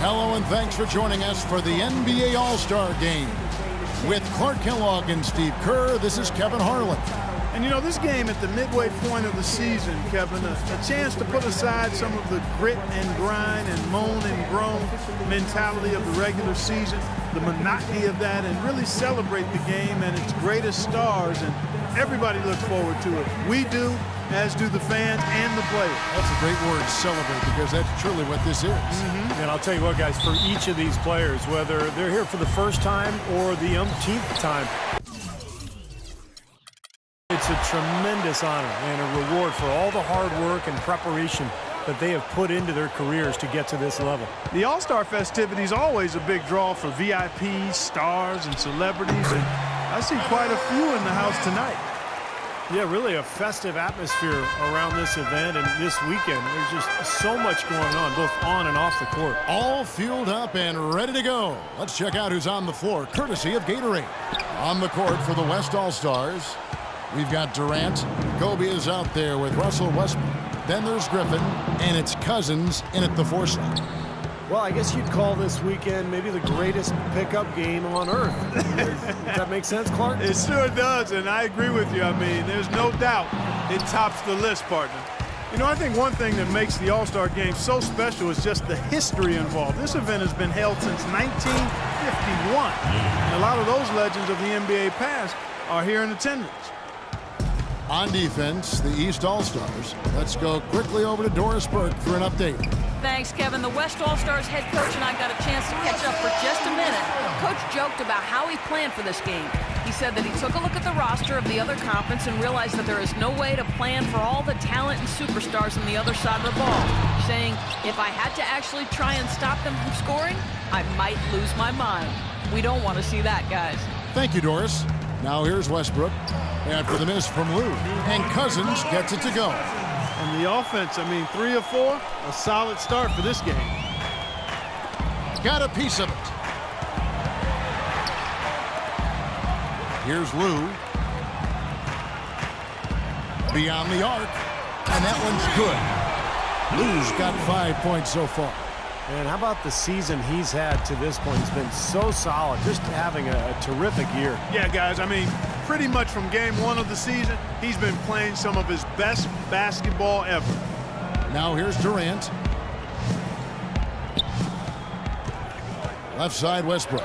Hello and thanks for joining us for the NBA All-Star Game. With Clark Kellogg and Steve Kerr, this is Kevin Harlan. And you know, this game at the midway point of the season, Kevin, a chance to put aside some of the grit and grind and moan and groan mentality of the regular season, the monotony of that, and really celebrate the game and its greatest stars. And everybody looks forward to it. We do, as do the fans and the players. That's a great word, celebrate, because that's truly what this is. And I'll tell you what, guys, for each of these players, whether they're here for the first time or the umpteenth time, it's a tremendous honor and a reward for all the hard work and preparation that they have put into their careers to get to this level. The All-Star festivities always a big draw for VIPs, stars, and celebrities, and I see quite a few in the house tonight. Yeah, really a festive atmosphere around this event and this weekend. There's just so much going on, both on and off the court. All fueled up and ready to go. Let's check out who's on the floor, courtesy of Gatorade. On the court for the West All-Stars, we've got Durant. Kobe is out there with Russell Westbrook. Then there's Griffin, and it's Cousins in at the 4 slot. Well, I guess you'd call this weekend maybe the greatest pickup game on earth. Does that make sense, Clark? It sure does, and I agree with you. I mean, there's no doubt it tops the list, partner. You know, I think one thing that makes the All-Star Game so special is just the history involved. This event has been held since 1951. And a lot of those legends of the NBA past are here in attendance. On defense, the East All-Stars. Let's go quickly over to Doris Burke for an update. Thanks, Kevin. The West All-Stars head coach and I got a chance to catch up for just a minute. Coach joked about how he planned for this game. He said that he took a look at the roster of the other conference and realized that there is no way to plan for all the talent and superstars on the other side of the ball, saying, if I had to actually try and stop them from scoring, I might lose my mind. We don't want to see that, guys. Thank you, Doris. Now here's Westbrook after the miss from Lou, and Cousins gets it to go. And the offense, I mean, 3 of 4, a solid start for this game. Got a piece of it. Here's Lou. Beyond the arc, and that one's good. Lou's got 5 points so far. And how about the season he's had to this point? He's been so solid, just having a terrific year. Yeah, guys, I mean, pretty much from game 1 of the season, he's been playing some of his best basketball ever. Now here's Durant. Left side, Westbrook.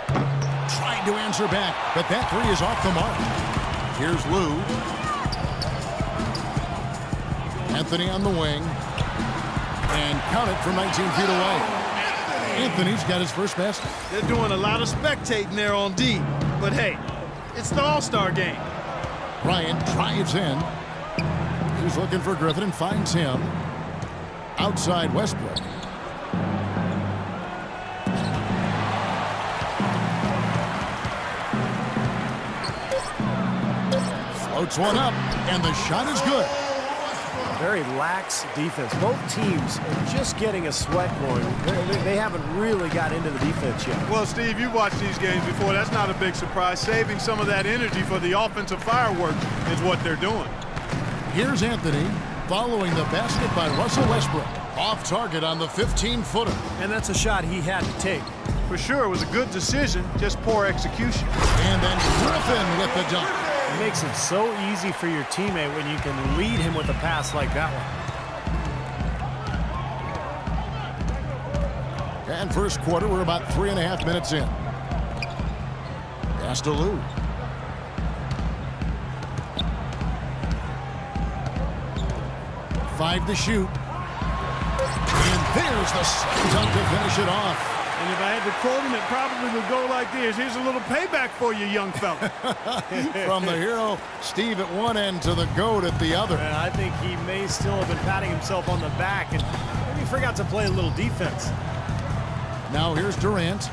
Trying to answer back, but that 3 is off the mark. Here's Lou. Anthony on the wing. And count it from 19 feet away. Anthony's got his first basket. They're doing a lot of spectating there on D. But hey, it's the All-Star Game. Bryant drives in. He's looking for Griffin and finds him. Outside Westbrook. Floats one up, and the shot is good. Very lax defense. Both teams are just getting a sweat going. They haven't really got into the defense yet. Well, Steve, you've watched these games before. That's not a big surprise. Saving some of that energy for the offensive fireworks is what they're doing. Here's Anthony following the basket by Russell Westbrook. Off target on the 15-footer. And that's a shot he had to take. For sure, it was a good decision, just poor execution. And then Griffin with the dunk. It makes it so easy for your teammate when you can lead him with a pass like that one. And first quarter, we're about 3.5 minutes in. Pass to Lou. Five to shoot. And there's the slam dunk to finish it off. And if I had to quote him, it probably would go like this. Here's a little payback for you, young fella. From the hero, Steve, at one end to the GOAT at the other. And I think he may still have been patting himself on the back and maybe forgot to play a little defense. Now here's Durant.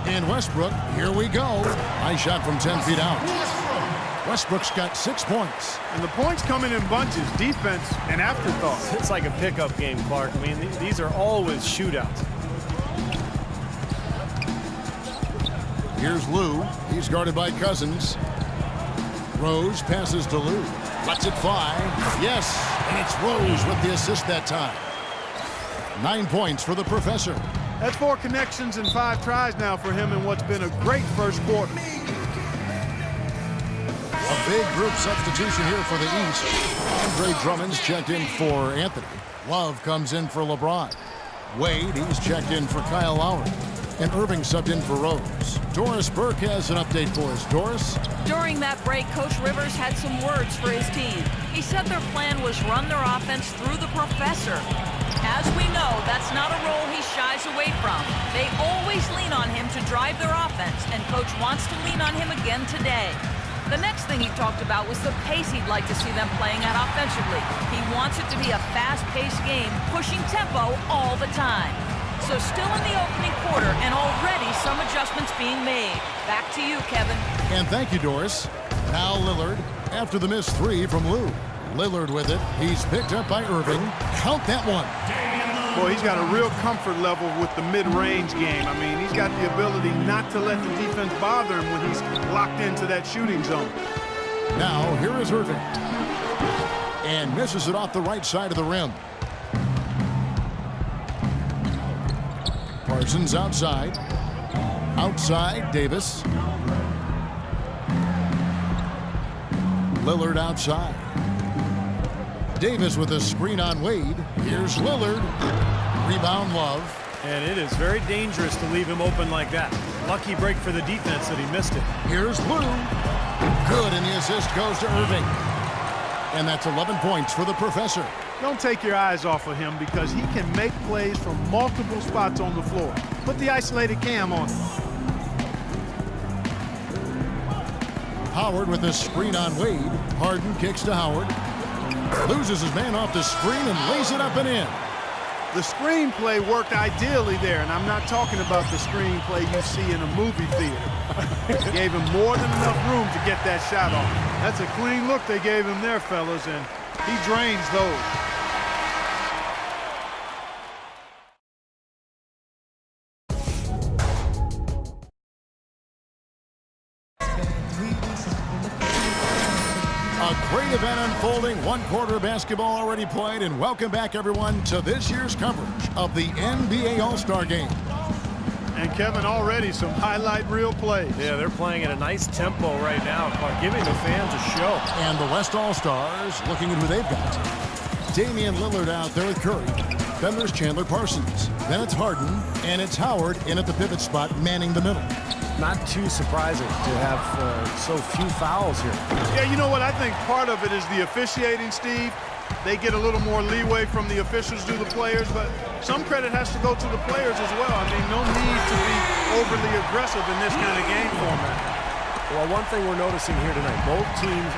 And Westbrook, here we go. Nice shot from 10 feet out. Westbrook's got 6 points. And the points coming in bunches, defense and afterthought. It's like a pickup game, Clark. I mean, these are always shootouts. Here's Lou. He's guarded by Cousins. Rose passes to Lou. Lets it fly. Yes, and it's Rose with the assist that time. 9 points for the professor. That's 4 connections and 5 tries now for him in what's been a great first quarter. A big group substitution here for the East. Andre Drummond's checked in for Anthony. Love comes in for LeBron. Wade, he's checked in for Kyle Lowry. And Irving subbed in for Rose. Doris Burke has an update for us. Doris? During that break, Coach Rivers had some words for his team. He said their plan was run their offense through the professor. As we know, that's not a role he shies away from. They always lean on him to drive their offense, and Coach wants to lean on him again today. The next thing he talked about was the pace he'd like to see them playing at offensively. He wants it to be a fast-paced game, pushing tempo all the time. So still in the opening quarter, and already some adjustments being made. Back to you, Kevin. And thank you, Doris. Now Lillard after the missed 3 from Lou. Lillard with it. He's picked up by Irving. Count that one. Boy, he's got a real comfort level with the mid-range game. I mean, he's got the ability not to let the defense bother him when he's locked into that shooting zone. Now, here is Irving. And misses it off the right side of the rim. Parsons outside. Outside, Davis. Lillard outside. Davis with a screen on Wade. Here's Lillard. Rebound, Love. And it is very dangerous to leave him open like that. Lucky break for the defense that he missed it. Here's Blue. Good, and the assist goes to Irving. And that's 11 points for the professor. Don't take your eyes off of him because he can make plays from multiple spots on the floor. Put the isolated cam on him. Howard with a screen on Wade. Harden kicks to Howard. Loses his man off the screen and lays it up and in. The screenplay worked ideally there, and I'm not talking about the screenplay you see in a movie theater. Gave him more than enough room to get that shot off. That's a clean look they gave him there, fellas, and he drains those. A great event unfolding, 1 quarter of basketball already played, and welcome back everyone to this year's coverage of the NBA All-Star Game. And Kevin, already some highlight reel plays. Yeah, they're playing at a nice tempo right now, giving the fans a show. And the West All-Stars looking at who they've got. Damian Lillard out there with Curry. Then there's Chandler Parsons. Then it's Harden, and it's Howard in at the pivot spot, manning the middle. Not too surprising to have so few fouls here. Yeah, you know what? I think part of it is the officiating, Steve. They get a little more leeway from the officials to the players, but some credit has to go to the players as well. I mean, no need to be overly aggressive in this kind of game format. Well, one thing we're noticing here tonight, both teams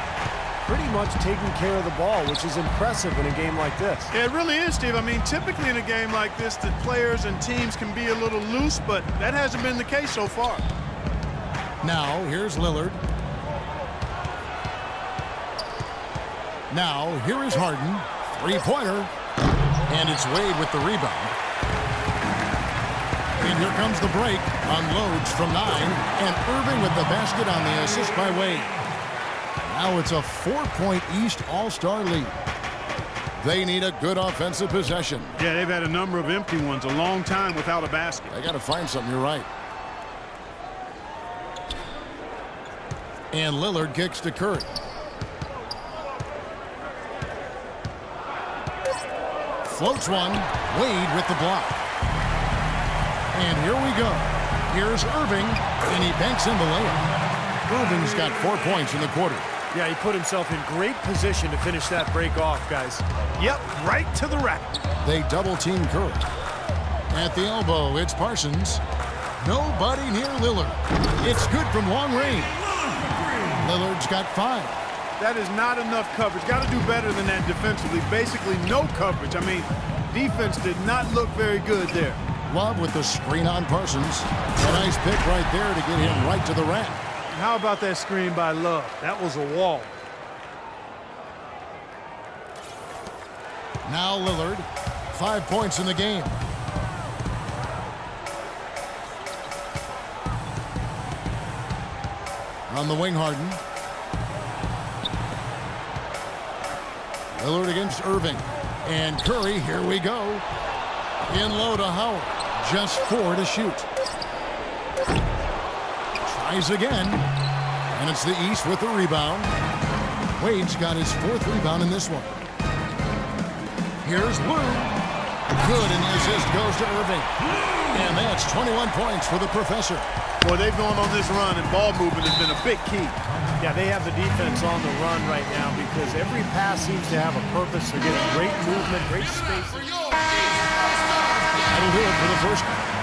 pretty much taking care of the ball, which is impressive in a game like this. Yeah, it really is, Steve. I mean, typically in a game like this, the players and teams can be a little loose, but that hasn't been the case so far. Now, here's Lillard. Now, here is Harden. 3-pointer. And it's Wade with the rebound. And here comes the break. Unloads from 9. And Irving with the basket on the assist by Wade. Now it's a 4-point East All-Star lead. They need a good offensive possession. Yeah, they've had a number of empty ones, a long time without a basket. They got to find something, you're right. And Lillard kicks to Curry. Floats one. Wade with the block. And here we go. Here's Irving, and he banks in the layup. Irving's got 4 points in the quarter. Yeah, he put himself in great position to finish that break off, guys. Yep, right to the rack. They double-team Curry. At the elbow, it's Parsons. Nobody near Lillard. It's good from long range. Lillard's got 5. That is not enough coverage. Got to do better than that defensively. Basically no coverage. I mean, defense did not look very good there. Love with the screen on Parsons. A nice pick right there to get him right to the rack. How about that screen by Love? That was a wall. Now Lillard, 5 points in the game. On the wing, Harden. Lillard against Irving. And Curry, here we go. In low to Howard. Just 4 to shoot. Tries again. And it's the East with the rebound. Wade's got his 4th rebound in this one. Here's Lou. Good, and the assist goes to Irving. And that's 21 points for the professor. Boy, they've gone on this run, and ball movement has been a big key. Yeah, they have the defense on the run right now because every pass seems to have a purpose. They're getting great movement, great spacing. That'll do it for the first one.